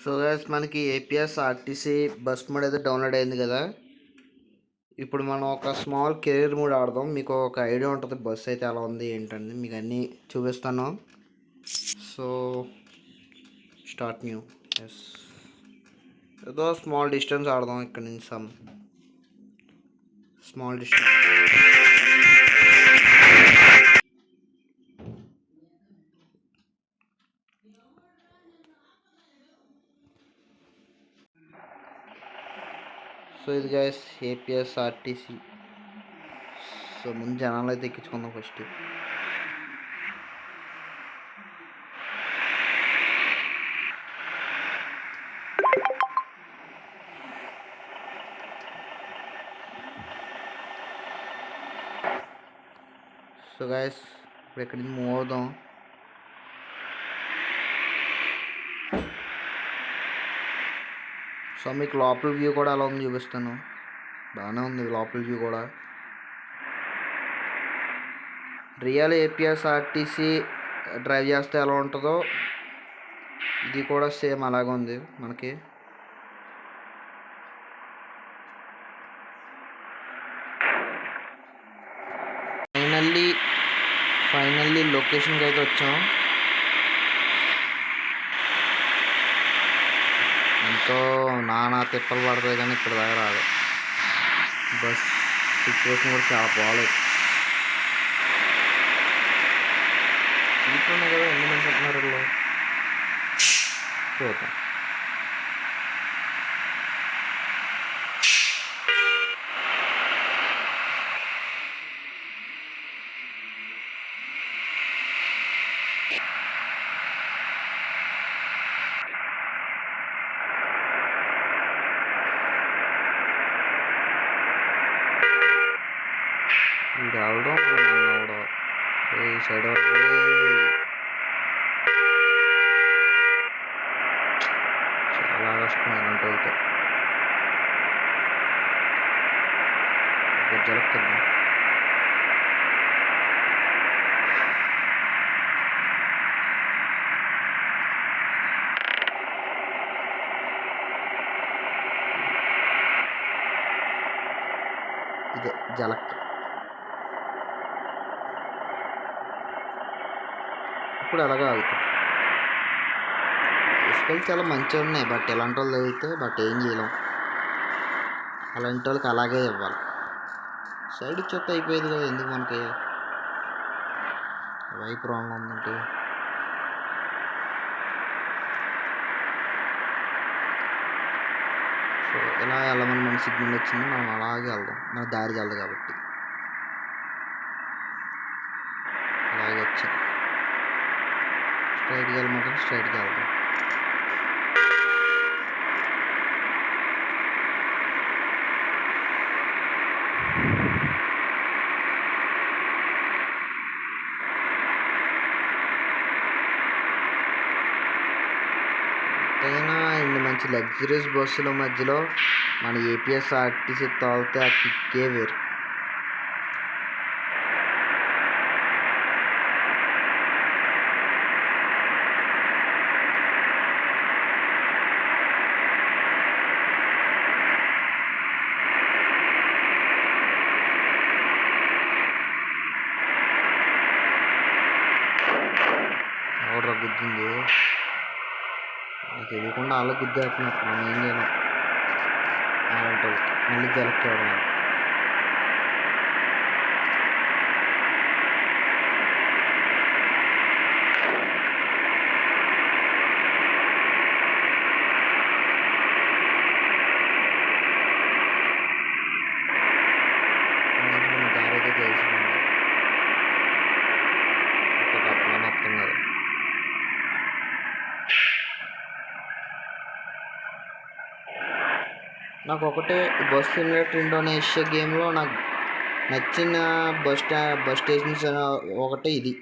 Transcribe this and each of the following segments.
So guys మనకి APS RTC bus mode అయితే download అయింది కదా. ఇప్పుడు మనం ఒక స్మాల్ కెరీర్ మోడ్ ఆడదాం. మీకు ఒక ఐడియా ఉంటుంది బస్ అయితే ఎలా ఉంది ఏంటండి, మీకు అన్నీ చూపిస్తాను. So start new. ఎస్, ఏదో స్మాల్ డిస్టెన్స్ ఆడదాం ఇక్కడ నుంచి. Small distance. సో ఇది గైస్ ఏపీఎస్ ఆర్టీసీ. సో ముందు జనాలు అయితే ఎక్కించుకుందాం ఫస్ట్. సో గైస్ ఇప్పుడు ఇక్కడి నుంచి మూవ్ అవుదాం. సో మీకు లోపల వ్యూ కూడా ఎలా ఉంది చూపిస్తాను. బాగానే ఉంది లోపల వ్యూ కూడా. రియల్ ఏపీఎస్ ఆర్టీసీ డ్రైవ్ చేస్తే ఎలా ఉంటుందో ఇది కూడా సేమ్ అలాగే ఉంది మనకి. ఫైనల్లీ లొకేషన్కి అయితే వచ్చాం. ఎంతో నానా తిప్పలు పడుతుంది కానీ ఇక్కడ దాకా రాదు. బస్ సిచ్యువేషన్ కూడా చాలా బాగాలేదు. సీట్లు ఉన్నాయి కదా, ఎన్ని మంది ఉంటున్నారు వీళ్ళు చూద్దాం. ఇది వెళ్ళడం అవడం ఈ సైడ్ చాలా కష్టం అలాంటి వెళ్తే జరుగుతుంది. ఇదే జలక్. ఇప్పుడు అలాగే ఆగుతుంది. ఇసుకలు చాలా మంచిగా ఉన్నాయి, బట్ ఇలాంటి వాళ్ళు తగిలితే బట్ ఏం చేయలేం. అలాంటి వాళ్ళకి అలాగే ఇవ్వాలి. సైడ్ ఇచ్చొస్తే అయిపోయేది కదా, ఎందుకు మనకి వైపు రాంగ్ ఉందంటే. సో ఎలా వెళ్ళమని మన సిగ్నల్ వచ్చింది, మనం అలాగే వెళ్దాం. మన దారి తెలదు కాబట్టి అలాగే వచ్చాం. స్ట్రైట్గా వెళ్ళమంటే స్ట్రైట్గా వెళ్దాం. ఎంతైనా ఇన్ని మంచి లగ్జరీస్ బస్సుల మధ్యలో మన ఏపీఎస్ ఆర్టీసీ తోలితే ఆ కిక్కే వేరు. ఎవడ్రా గుద్దింది? తెలియకుండా అలా గుద్దేస్తున్నారు, మనం ఏం చేయలేం. అలాంటి వాళ్ళకి మళ్ళీ జలక్కి ఇవ్వడం. మన దారి అయితే తెలిసింది, ఒక అర్థం అర్థం కాదు. నాకు ఒకటే బస్ సిమ్యులేటర్ ఇండోనేషియా గేమ్లో నాకు నచ్చిన బస్ స్టేషన్స్ ఒకటే ఇది.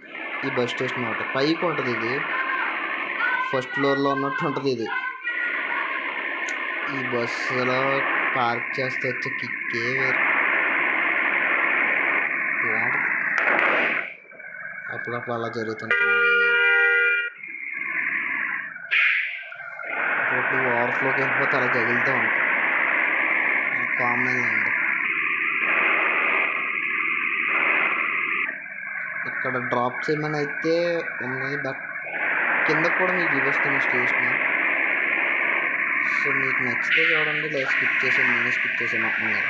ఈ బస్ స్టేషన్ ఒకటి పైకి ఉంటుంది, ఇది ఫస్ట్ ఫ్లోర్లో ఉన్నట్టు ఉంటుంది. ఇది ఈ బస్సులో పార్క్ చేస్తే వచ్చే కిక్కే వేరు. అప్పుడప్పుడు అలా జరుగుతుంటుంది. వెళ్ళినప్పుడు ఓవర్ఫ్లోకి వెళ్ళిపోతే అలా తగులుతూ ఉంటాయి. కామన్ అండి. ఇక్కడ డ్రాప్ చేయమని అయితే ఉన్నాయి, బట్ కింద కూడా మీకు చూపిస్తాను స్టేషన్. సో మీకు నచ్చితే చూడండి, లేదా స్కిప్ చేసాను, నేను స్కిప్ చేసాను కదా.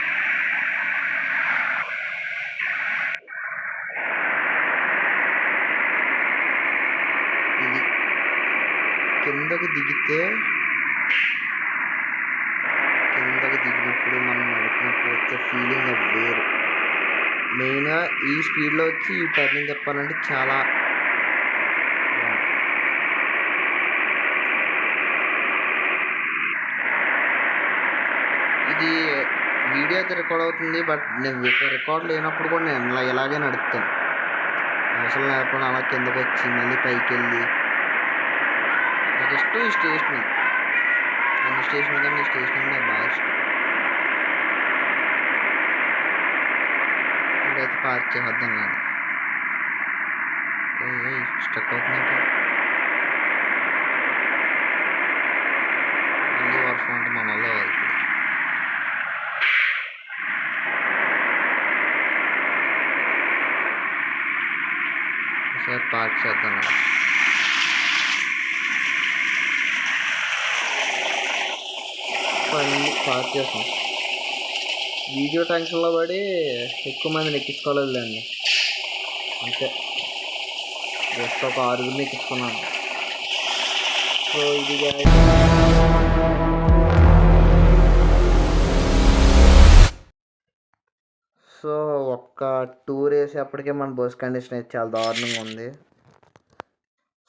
ఇది కిందకి దిగినప్పుడు మనం నడిపినప్పుడు వచ్చే ఫీలింగ్ వేరు. మెయిన్గా ఈ స్పీడ్లో వచ్చి ఈ టర్నింగ్ చెప్పాలంటే చాలా ఇది వీడియో అయితే రికార్డ్ అవుతుంది, బట్ నేను రికార్డ్ లేనప్పుడు కూడా నేను ఇలాగే నడుపుతాను. అవసరం లేకుండా అలా కిందకు వచ్చి మళ్ళీ పైకి వెళ్ళి. నాకు ఇష్టం ఈ స్టేషన్, అన్ని స్టేషన్ కానీ ఈ స్టేషన్ అంటే బాగా ఇష్టం. ఇప్పుడైతే పార్క్ చేద్దాం నేను. స్టక్ అవుతుందంటే మళ్ళీ వర్షం అంటే మన వల్ల అవుతుంది. ఒకసారి పార్క్ చేద్దాం. పార్క్ చేస్తాం. వీడియో టెన్షన్లో పడి ఎక్కువ మందిని ఎక్కించుకోలేదులేండి, అంతే. జస్ట్ ఒక 6 ఎక్కించుకున్నాను. సో ఇది సో ఒక్క టూర్ వేసేప్పటికే మన బస్ కండిషన్ అయితే చాలా దారుణంగా ఉంది.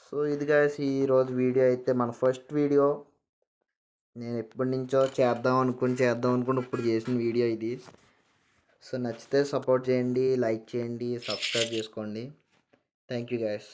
సో ఇది గాయస్ ఈరోజు వీడియో అయితే మన ఫస్ట్ వీడియో. నేను ఎప్పటి నుంచో చేద్దాం అనుకుని ఇప్పుడు చేసిన వీడియో ఇది. సో నచ్చితే సపోర్ట్ చేయండి, లైక్ చేయండి, సబ్స్క్రైబ్ చేసుకోండి. Thank you guys.